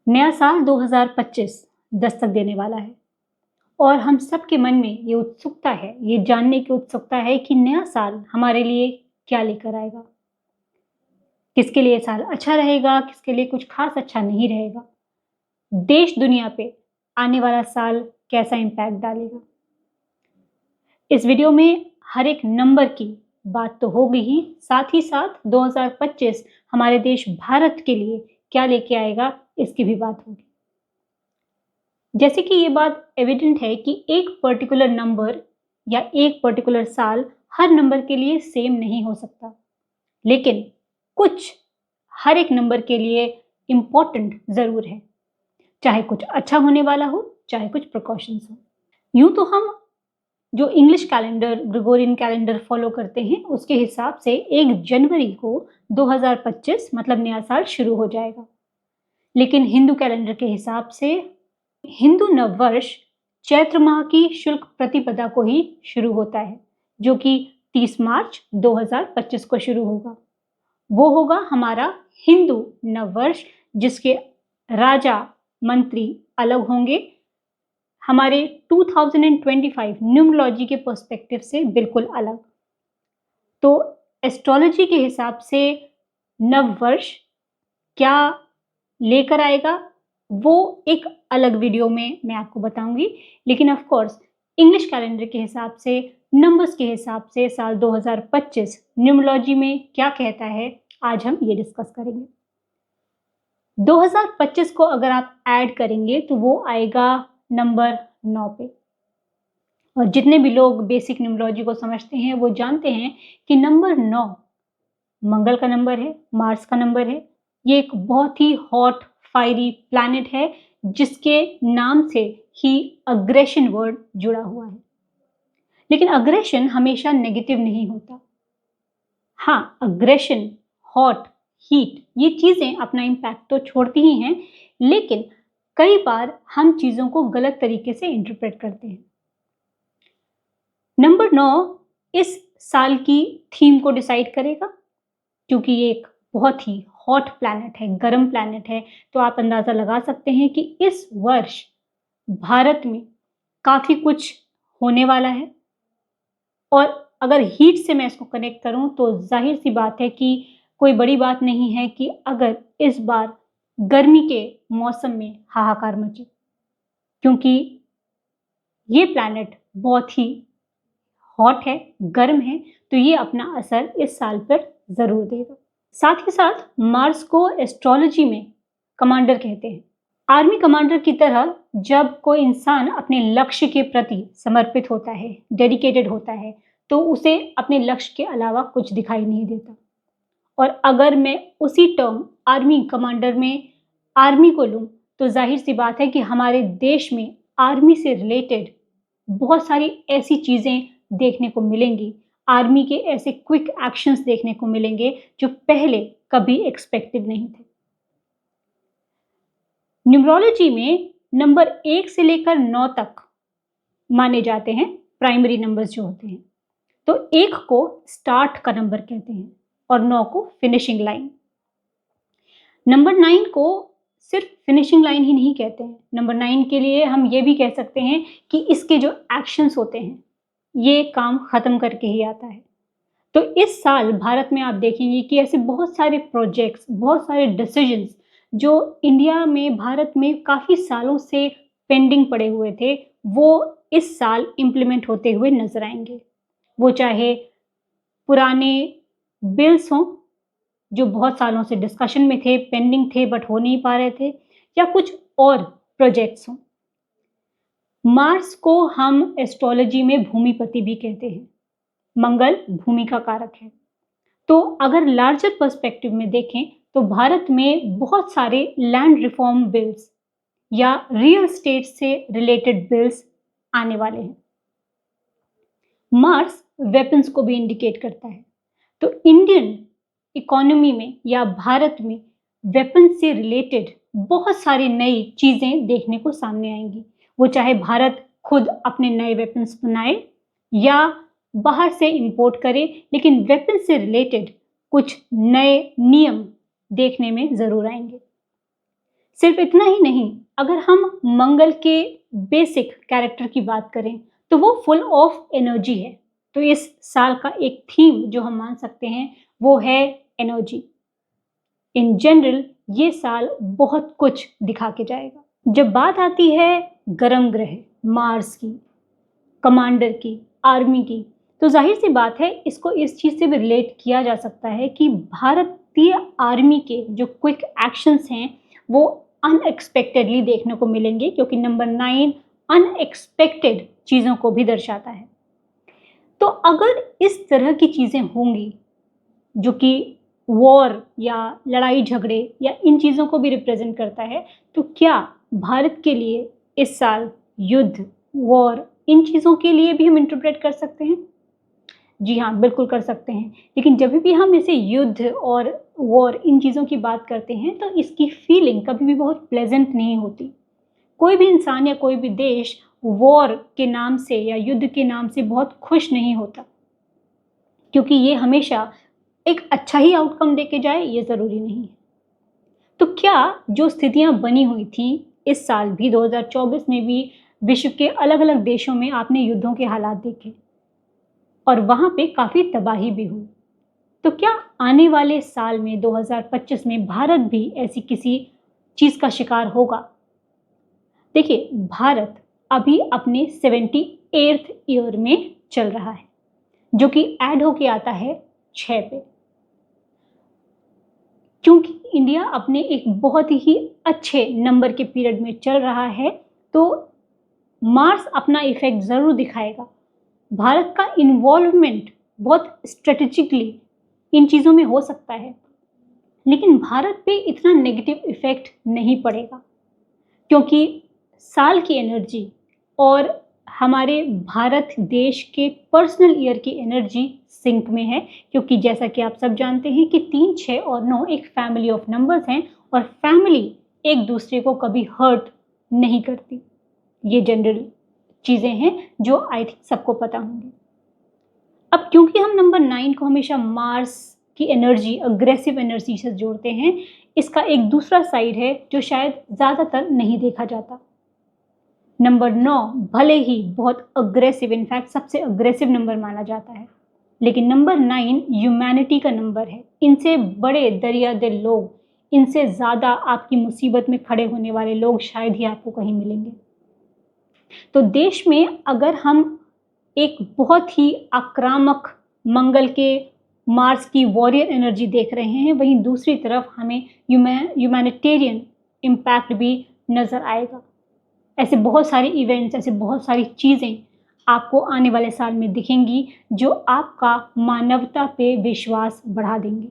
नया साल 2025 दस्तक देने वाला है और हम सबके मन में ये उत्सुकता है, ये जानने की उत्सुकता है कि नया साल हमारे लिए क्या लेकर आएगा। किसके लिए साल अच्छा रहेगा, किसके लिए कुछ खास अच्छा नहीं रहेगा। देश दुनिया पे आने वाला साल कैसा इम्पैक्ट डालेगा। इस वीडियो में हर एक नंबर की बात तो होगी ही, साथ ही साथ 2025 हमारे देश भारत के लिए क्या लेके आएगा इसकी भी बात होगी। जैसे कि ये बात एविडेंट है कि एक पर्टिकुलर नंबर या एक पर्टिकुलर साल हर नंबर के लिए सेम नहीं हो सकता, लेकिन कुछ हर एक नंबर के लिए इम्पॉर्टेंट ज़रूर है, चाहे कुछ अच्छा होने वाला हो, चाहे कुछ प्रिकॉशंस हो। यूं तो हम जो English calendar, Gregorian calendar follow करते हैं, उसके हिसाब से 1 जनवरी को 2025 मतलब नया साल शुरू हो जाएगा, लेकिन हिंदू कैलेंडर के हिसाब से हिंदू नववर्ष चैत्र माह की शुक्ल प्रतिपदा को ही शुरू होता है, जो कि 30 मार्च 2025 को शुरू होगा। वो होगा हमारा हिंदू नववर्ष, जिसके राजा मंत्री अलग होंगे, हमारे 2025 न्यूमरोलॉजी के पर्सपेक्टिव से बिल्कुल अलग। तो एस्ट्रोलॉजी के हिसाब से नववर्ष क्या लेकर आएगा वो एक अलग वीडियो में मैं आपको बताऊंगी, लेकिन ऑफ कोर्स इंग्लिश कैलेंडर के हिसाब से, नंबर्स के हिसाब से साल 2025 न्यूमरोलॉजी में क्या कहता है, आज हम ये डिस्कस करेंगे। 2025 को अगर आप ऐड करेंगे तो वो आएगा नंबर 9 पे। और जितने भी लोग बेसिक न्यूमरोलॉजी को समझते हैं वो जानते हैं कि नंबर 9 मंगल का नंबर है, मार्स का नंबर है। ये एक बहुत ही हॉट फायरी प्लैनेट है जिसके नाम से ही अग्रेशन वर्ड जुड़ा हुआ है। लेकिन अग्रेशन हमेशा नेगेटिव नहीं होता। हाँ, अग्रेशन, हॉट, हीट ये चीजें अपना इम्पैक्ट तो छोड़ती ही हैं, लेकिन कई बार हम चीजों को गलत तरीके से इंटरप्रेट करते हैं। नंबर 9 इस साल की थीम को डिसाइड करेगा, क्योंकि ये एक बहुत ही हॉट प्लैनेट है, गर्म प्लैनेट है, तो आप अंदाजा लगा सकते हैं कि इस वर्ष भारत में काफी कुछ होने वाला है। और अगर हीट से मैं इसको कनेक्ट करूं तो जाहिर सी बात है कि कोई बड़ी बात नहीं है कि अगर इस बार गर्मी के मौसम में हाहाकार मचे, क्योंकि ये प्लैनेट बहुत ही हॉट है, गर्म है, तो ये अपना असर इस साल पर जरूर देगा। साथ ही साथ मार्स को एस्ट्रोलॉजी में कमांडर कहते हैं। आर्मी कमांडर की तरह जब कोई इंसान अपने लक्ष्य के प्रति समर्पित होता है, डेडिकेटेड होता है, तो उसे अपने लक्ष्य के अलावा कुछ दिखाई नहीं देता। और अगर मैं उसी टर्म आर्मी कमांडर में आर्मी को लूँ तो जाहिर सी बात है कि हमारे देश में आर्मी से रिलेटेड बहुत सारी ऐसी चीज़ें देखने को मिलेंगी, आर्मी के ऐसे क्विक एक्शंस देखने को मिलेंगे जो पहले कभी एक्सपेक्टेड नहीं थे। न्यूमरोलॉजी में नंबर 1 से लेकर 9 तक माने जाते हैं प्राइमरी नंबर्स जो होते हैं। तो 1 को स्टार्ट का नंबर कहते हैं और 9 को फिनिशिंग लाइन। नंबर 9 को सिर्फ फिनिशिंग लाइन ही नहीं कहते हैं। नंबर 9 के लिए हम ये भी कह सकते हैं कि इसके जो एक्शंस होते हैं ये काम खत्म करके ही आता है। तो इस साल भारत में आप देखेंगे कि ऐसे बहुत सारे प्रोजेक्ट्स, बहुत सारे डिसीजंस जो इंडिया में, भारत में काफ़ी सालों से पेंडिंग पड़े हुए थे, वो इस साल इम्प्लीमेंट होते हुए नजर आएंगे। वो चाहे पुराने बिल्स हों जो बहुत सालों से डिस्कशन में थे, पेंडिंग थे बट हो नहीं पा रहे थे, या कुछ और प्रोजेक्ट्स हों। मार्स को हम एस्ट्रोलॉजी में भूमिपति भी कहते हैं। मंगल भूमि का कारक है। तो अगर लार्जर पर्सपेक्टिव में देखें तो भारत में बहुत सारे लैंड रिफॉर्म बिल्स या रियल स्टेट से रिलेटेड बिल्स आने वाले हैं। मार्स वेपन्स को भी इंडिकेट करता है, तो इंडियन इकोनॉमी में या भारत में वेपन्स से रिलेटेड बहुत सारी नई चीजें देखने को सामने आएंगी। वो चाहे भारत खुद अपने नए वेपन्स बनाए या बाहर से इंपोर्ट करे, लेकिन वेपन से रिलेटेड कुछ नए नियम देखने में जरूर आएंगे। सिर्फ इतना ही नहीं, अगर हम मंगल के बेसिक कैरेक्टर की बात करें तो वो फुल ऑफ एनर्जी है। तो इस साल का एक थीम जो हम मान सकते हैं वो है एनर्जी। इन जनरल ये साल बहुत कुछ दिखा के जाएगा। जब बात आती है गर्म ग्रह मार्स की, कमांडर की, आर्मी की, तो जाहिर सी बात है इसको इस चीज़ से भी रिलेट किया जा सकता है कि भारतीय आर्मी के जो क्विक एक्शंस हैं वो अनएक्सपेक्टेडली देखने को मिलेंगे, क्योंकि नंबर 9 अनएक्सपेक्टेड चीज़ों को भी दर्शाता है। तो अगर इस तरह की चीज़ें होंगी जो कि वॉर या लड़ाई झगड़े या इन चीज़ों को भी रिप्रेजेंट करता है, तो क्या भारत के लिए इस साल युद्ध, वॉर, इन चीज़ों के लिए भी हम इंटरप्रेट कर सकते हैं? जी हाँ, बिल्कुल कर सकते हैं। लेकिन जब भी हम इसे युद्ध और वॉर इन चीज़ों की बात करते हैं तो इसकी फीलिंग कभी भी बहुत प्लेजेंट नहीं होती। कोई भी इंसान या कोई भी देश वॉर के नाम से या युद्ध के नाम से बहुत खुश नहीं होता, क्योंकि ये हमेशा एक अच्छा ही आउटकम देके जाए ये ज़रूरी नहीं है। तो क्या जो स्थितियाँ बनी हुई थी इस साल भी, 2024 में भी विश्व के अलग-अलग देशों में आपने युद्धों के हालात देखे और वहाँ पे काफ़ी तबाही भी हुई। तो क्या आने वाले साल में 2025 में भारत भी ऐसी किसी चीज़ का शिकार होगा? देखिए, भारत अभी अपने 78th ईयर में चल रहा है, जो कि ऐड होके आता है 6 पे। क्योंकि इंडिया अपने एक बहुत ही अच्छे नंबर के पीरियड में चल रहा है, तो मार्स अपना इफेक्ट ज़रूर दिखाएगा। भारत का इन्वॉल्वमेंट बहुत स्ट्रेटेजिकली इन चीज़ों में हो सकता है, लेकिन भारत पे इतना नेगेटिव इफेक्ट नहीं पड़ेगा, क्योंकि साल की एनर्जी और हमारे भारत देश के पर्सनल ईयर की एनर्जी सिंक में है। क्योंकि जैसा कि आप सब जानते हैं कि 3, 6 और 9 एक फैमिली ऑफ नंबर्स हैं और फैमिली एक दूसरे को कभी हर्ट नहीं करती। ये जनरल चीज़ें हैं जो आई थिंक सबको पता होंगी। अब क्योंकि हम नंबर 9 को हमेशा मार्स की एनर्जी, अग्रेसिव एनर्जी से जोड़ते हैं, इसका एक दूसरा साइड है जो शायद ज़्यादातर नहीं देखा जाता। नंबर 9 भले ही बहुत अग्रेसिव, इनफैक्ट सबसे अग्रेसिव नंबर माना जाता है, लेकिन नंबर 9 ह्यूमैनिटी का नंबर है। इनसे बड़े दरिया दिल लोग, इनसे ज़्यादा आपकी मुसीबत में खड़े होने वाले लोग शायद ही आपको कहीं मिलेंगे। तो देश में अगर हम एक बहुत ही आक्रामक मंगल के, मार्स की वॉरियर एनर्जी देख रहे हैं, वहीं दूसरी तरफ हमें ह्यूमैनिटेरियन इम्पैक्ट भी नज़र आएगा। ऐसे बहुत सारे इवेंट्स, ऐसे बहुत सारी चीज़ें आपको आने वाले साल में दिखेंगी जो आपका मानवता पे विश्वास बढ़ा देंगी।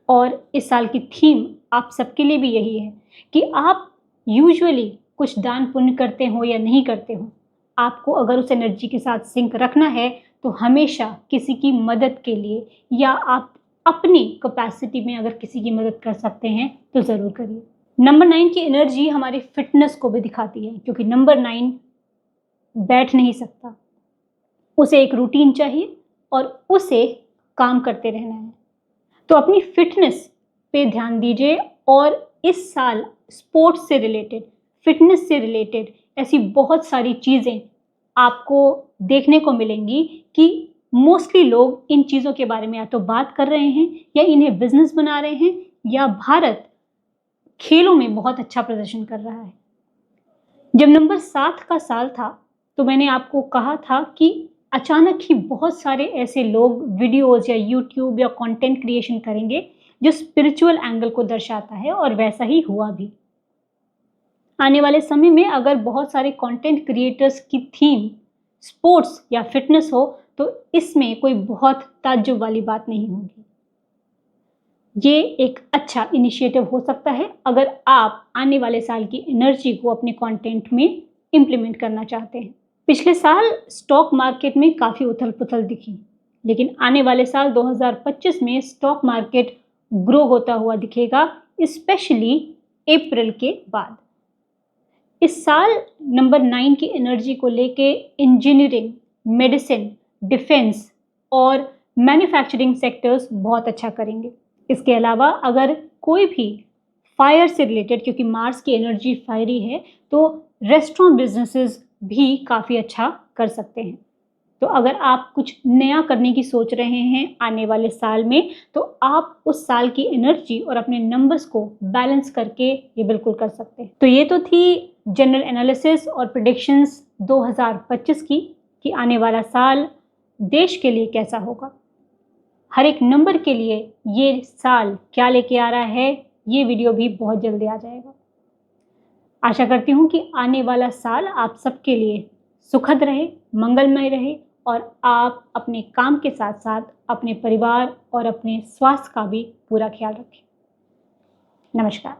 और इस साल की थीम आप सबके लिए भी यही है कि आप यूजुअली कुछ दान पुण्य करते हो या नहीं करते हो, आपको अगर उस एनर्जी के साथ सिंक रखना है तो हमेशा किसी की मदद के लिए या आप अपनी कैपेसिटी में अगर किसी की मदद कर सकते हैं तो ज़रूर करिए। नंबर 9 की एनर्जी हमारी फिटनेस को भी दिखाती है, क्योंकि नंबर 9 बैठ नहीं सकता, उसे एक रूटीन चाहिए और उसे काम करते रहना है। तो अपनी फिटनेस पे ध्यान दीजिए और इस साल स्पोर्ट्स से रिलेटेड, फिटनेस से रिलेटेड ऐसी बहुत सारी चीज़ें आपको देखने को मिलेंगी कि मोस्टली लोग इन चीज़ों के बारे में या तो बात कर रहे हैं या इन्हें बिजनेस बना रहे हैं, या भारत खेलों में बहुत अच्छा प्रदर्शन कर रहा है। जब नंबर 7 का साल था तो मैंने आपको कहा था कि अचानक ही बहुत सारे ऐसे लोग वीडियोस या यूट्यूब या कंटेंट क्रिएशन करेंगे जो स्पिरिचुअल एंगल को दर्शाता है, और वैसा ही हुआ भी। आने वाले समय में अगर बहुत सारे कंटेंट क्रिएटर्स की थीम स्पोर्ट्स या फिटनेस हो तो इसमें कोई बहुत ताज्जुब वाली बात नहीं होगी। ये एक अच्छा इनिशिएटिव हो सकता है अगर आप आने वाले साल की एनर्जी को अपने कंटेंट में इम्प्लीमेंट करना चाहते हैं। पिछले साल स्टॉक मार्केट में काफ़ी उथल-पुथल दिखी, लेकिन आने वाले साल 2025 में स्टॉक मार्केट ग्रो होता हुआ दिखेगा, स्पेशली अप्रैल के बाद। इस साल नंबर 9 की एनर्जी को लेके इंजीनियरिंग, मेडिसिन, डिफेंस और मैन्युफैक्चरिंग सेक्टर्स बहुत अच्छा करेंगे। इसके अलावा अगर कोई भी फायर से रिलेटेड, क्योंकि मार्स की एनर्जी फायरी है, तो रेस्टोरेंट बिजनेसेस भी काफ़ी अच्छा कर सकते हैं। तो अगर आप कुछ नया करने की सोच रहे हैं आने वाले साल में, तो आप उस साल की एनर्जी और अपने नंबर्स को बैलेंस करके ये बिल्कुल कर सकते हैं। तो ये तो थी जनरल एनालिसिस और प्रेडिक्शंस 2025 की, कि आने वाला साल देश के लिए कैसा होगा। हर एक नंबर के लिए ये साल क्या लेके आ रहा है, ये वीडियो भी बहुत जल्दी आ जाएगा। आशा करती हूँ कि आने वाला साल आप सबके लिए सुखद रहे, मंगलमय रहे, और आप अपने काम के साथ साथ अपने परिवार और अपने स्वास्थ्य का भी पूरा ख्याल रखें। नमस्कार।